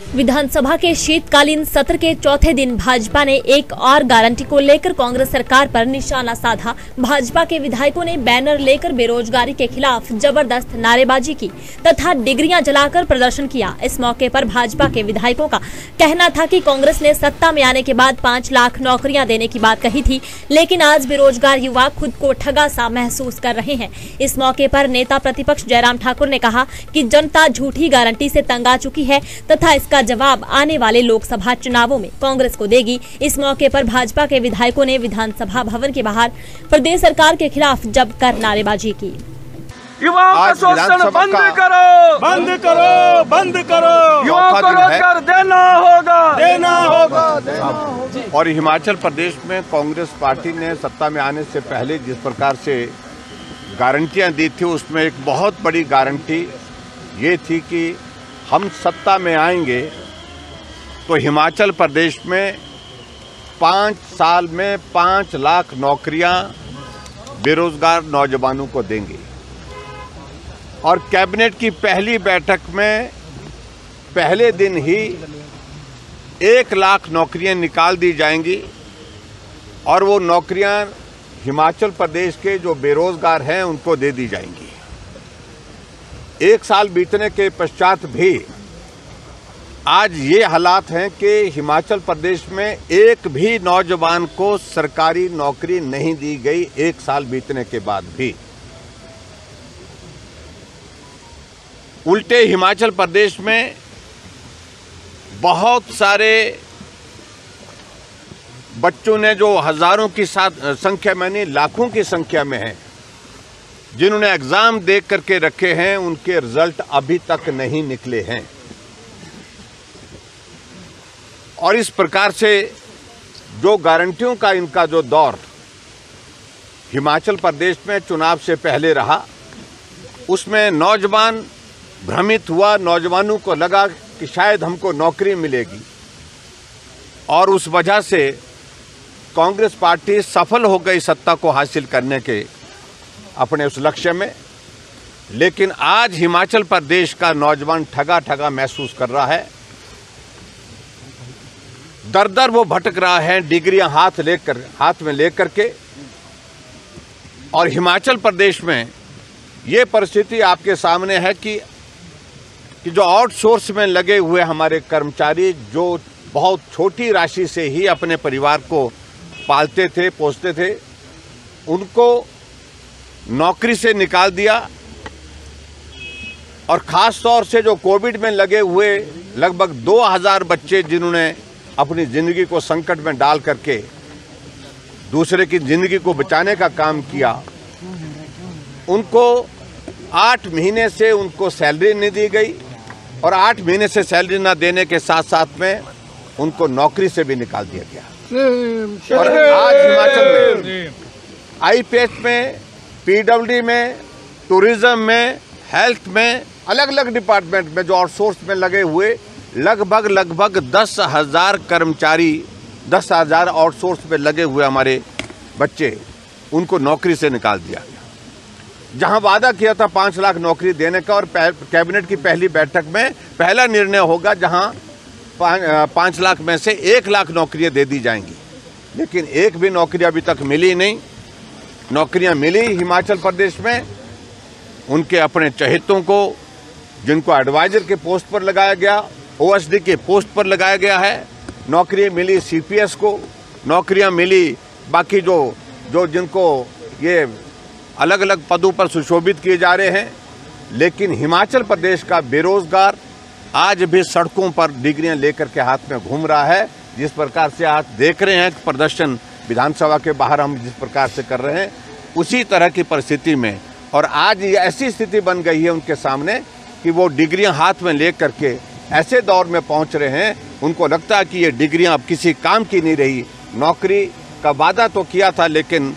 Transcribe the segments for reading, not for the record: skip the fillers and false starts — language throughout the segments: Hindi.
विधानसभा के शीतकालीन सत्र के चौथे दिन भाजपा ने एक और गारंटी को लेकर कांग्रेस सरकार पर निशाना साधा। भाजपा के विधायकों ने बैनर लेकर बेरोजगारी के खिलाफ जबरदस्त नारेबाजी की तथा डिग्रियां जलाकर प्रदर्शन किया। इस मौके पर भाजपा के विधायकों का कहना था कि कांग्रेस ने सत्ता में आने के बाद 5 लाख नौकरियां देने की बात कही थी, लेकिन आज बेरोजगार युवा खुद को ठगा सा महसूस कर रहे हैं। इस मौके पर नेता प्रतिपक्ष जयराम ठाकुर ने कहा कि जनता झूठी गारंटी से तंग आ चुकी है तथा इसका जवाब आने वाले लोकसभा चुनावों में कांग्रेस को देगी। इस मौके पर भाजपा के विधायकों ने विधानसभा भवन के बाहर प्रदेश सरकार के खिलाफ जमकर नारेबाजी की। युवाओं का शोषण बंद करो, बंद करो, बंद करो। युवाओं को रोजगार देना होगा, देना होगा। और हिमाचल प्रदेश में कांग्रेस पार्टी ने सत्ता में आने से पहले जिस प्रकार से गारंटियां दी थी, उसमें एक बहुत बड़ी गारंटी ये थी कि हम सत्ता में आएंगे तो हिमाचल प्रदेश में 5 साल में 5 लाख नौकरियां बेरोजगार नौजवानों को देंगे। और कैबिनेट की पहली बैठक में पहले दिन ही 1 लाख नौकरियां निकाल दी जाएंगी और वो नौकरियां हिमाचल प्रदेश के जो बेरोजगार हैं उनको दे दी जाएंगी। 1 साल बीतने के पश्चात भी आज ये हालात हैं कि हिमाचल प्रदेश में एक भी नौजवान को सरकारी नौकरी नहीं दी गई। 1 साल बीतने के बाद भी उल्टे हिमाचल प्रदेश में बहुत सारे बच्चों ने, जो हजारों की संख्या में नहीं लाखों की संख्या में हैं, जिन्होंने एग्जाम दे करके रखे हैं, उनके रिजल्ट अभी तक नहीं निकले हैं। और इस प्रकार से जो गारंटियों का इनका जो दौर हिमाचल प्रदेश में चुनाव से पहले रहा, उसमें नौजवान भ्रमित हुआ। नौजवानों को लगा कि शायद हमको नौकरी मिलेगी और उस वजह से कांग्रेस पार्टी सफल हो गई सत्ता को हासिल करने के अपने उस लक्ष्य में। लेकिन आज हिमाचल प्रदेश का नौजवान ठगा ठगा महसूस कर रहा है। दर दर वो भटक रहा है डिग्रियां हाथ में लेकर के। और हिमाचल प्रदेश में ये परिस्थिति आपके सामने है कि जो आउटसोर्स में लगे हुए हमारे कर्मचारी, जो बहुत छोटी राशि से ही अपने परिवार को पालते थे, पोसते थे, उनको नौकरी से निकाल दिया। और ख़ास तौर से जो कोविड में लगे हुए लगभग 2000 बच्चे, जिन्होंने अपनी ज़िंदगी को संकट में डाल करके दूसरे की ज़िंदगी को बचाने का काम किया, उनको 8 महीने से उनको सैलरी नहीं दी गई। और 8 महीने से सैलरी ना देने के साथ साथ में उनको नौकरी से भी निकाल दिया गया। और आज हिमाचल में आईपीएच में, पीडब्ल्यूडी में, टूरिज्म में, हेल्थ में, अलग अलग डिपार्टमेंट में जो आउटसोर्स में लगे हुए लगभग 10,000 कर्मचारी, 10,000 आउटसोर्स में लगे हुए हमारे बच्चे, उनको नौकरी से निकाल दिया गया। जहां वादा किया था 5 लाख नौकरी देने का, और कैबिनेट की पहली बैठक में पहला निर्णय होगा जहां 5 लाख में से 1 लाख नौकरियां दे दी जाएंगी। लेकिन एक भी नौकरी अभी तक मिली नहीं। नौकरियां मिली हिमाचल प्रदेश में उनके अपने चहेतों को, जिनको एडवाइजर के पोस्ट पर लगाया गया, ओएसडी के पोस्ट पर लगाया गया है। नौकरियां मिली सीपीएस को, नौकरियां मिली बाकी जो जिनको ये अलग अलग पदों पर सुशोभित किए जा रहे हैं। लेकिन हिमाचल प्रदेश का बेरोजगार आज भी सड़कों पर डिग्रियां लेकर के हाथ में घूम रहा है। जिस प्रकार से आज देख रहे हैं प्रदर्शन विधानसभा के बाहर हम जिस प्रकार से कर रहे हैं, उसी तरह की परिस्थिति में, और आज ये ऐसी स्थिति बन गई है उनके सामने कि वो डिग्रियां हाथ में ले करके ऐसे दौर में पहुंच रहे हैं, उनको लगता है कि ये डिग्रियां अब किसी काम की नहीं रही। नौकरी का वादा तो किया था, लेकिन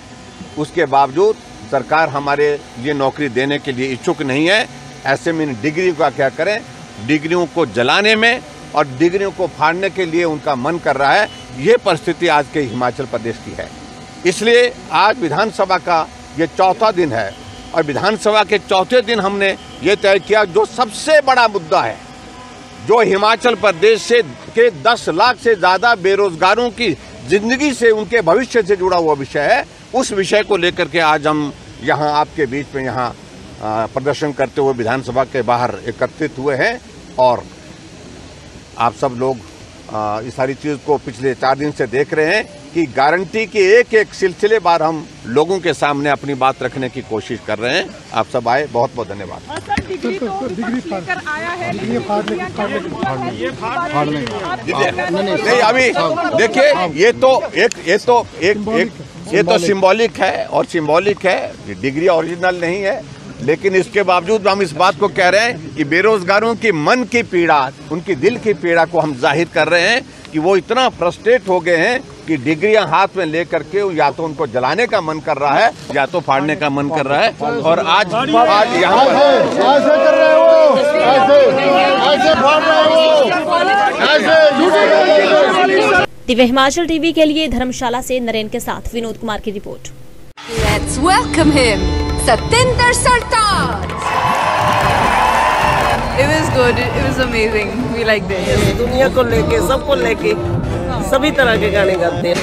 उसके बावजूद सरकार हमारे लिए नौकरी देने के लिए इच्छुक नहीं है। ऐसे में डिग्री का क्या करें, डिग्रियों को जलाने में और डिग्रियों को फाड़ने के लिए उनका मन कर रहा है। ये परिस्थिति आज के हिमाचल प्रदेश की है। इसलिए आज विधानसभा का ये चौथा दिन है और विधानसभा के चौथे दिन हमने ये तय किया, जो सबसे बड़ा मुद्दा है, जो हिमाचल प्रदेश से के 10 लाख से ज़्यादा बेरोजगारों की जिंदगी से, उनके भविष्य से जुड़ा हुआ विषय है, उस विषय को लेकर के आज हम यहाँ आपके बीच में यहाँ प्रदर्शन करते हुए विधानसभा के बाहर एकत्रित हुए हैं। और आप सब लोग इस सारी चीज़ को पिछले 4 दिन से देख रहे हैं कि गारंटी की एक एक सिलसिलेवार हम लोगों के सामने अपनी बात रखने की कोशिश कर रहे हैं। आप सब आए, बहुत बहुत धन्यवाद। नहीं, अभी देखिए, ये तो सिंबॉलिक है, और सिंबॉलिक है, डिग्री ओरिजिनल नहीं है, लेकिन इसके बावजूद हम इस बात को कह रहे हैं कि बेरोजगारों की मन की पीड़ा, उनकी दिल की पीड़ा को हम जाहिर कर रहे हैं कि वो इतना फ्रस्ट्रेट हो गए हैं कि डिग्रियां हाथ में लेकर के या तो उनको जलाने का मन कर रहा है या तो फाड़ने का मन कर रहा है। और आज यहाँ पर ऐसे कर रहे हो, ऐसे फाड़ रहे हो। दिव्य हिमाचल टीवी के लिए धर्मशाला से नरेन के साथ विनोद कुमार की report. Let's welcome him, Satinder Sartaaj. It was good. It was amazing. We liked it. दुनिया को लेके, सबको लेके, सभी तरह के गाने गाते हैं।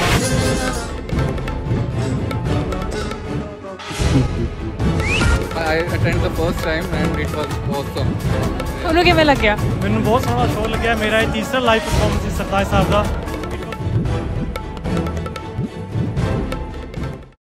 I attended the first time and it was awesome. ਤੁਹਾਨੂੰ ਕਿਵੇਂ ਲੱਗਿਆ? ਮੈਨੂੰ ਬਹੁਤ ਸੋਹਣਾ ਸ਼ੋਅ ਲੱਗਿਆ। ਮੇਰਾ ਇਹ ਤੀਸਰਾ ਲਾਈਵ ਪਰਫਾਰਮੈਂਸ ਸੀ ਸਰਤਾਜ ਸਾਹਿਬ ਦਾ।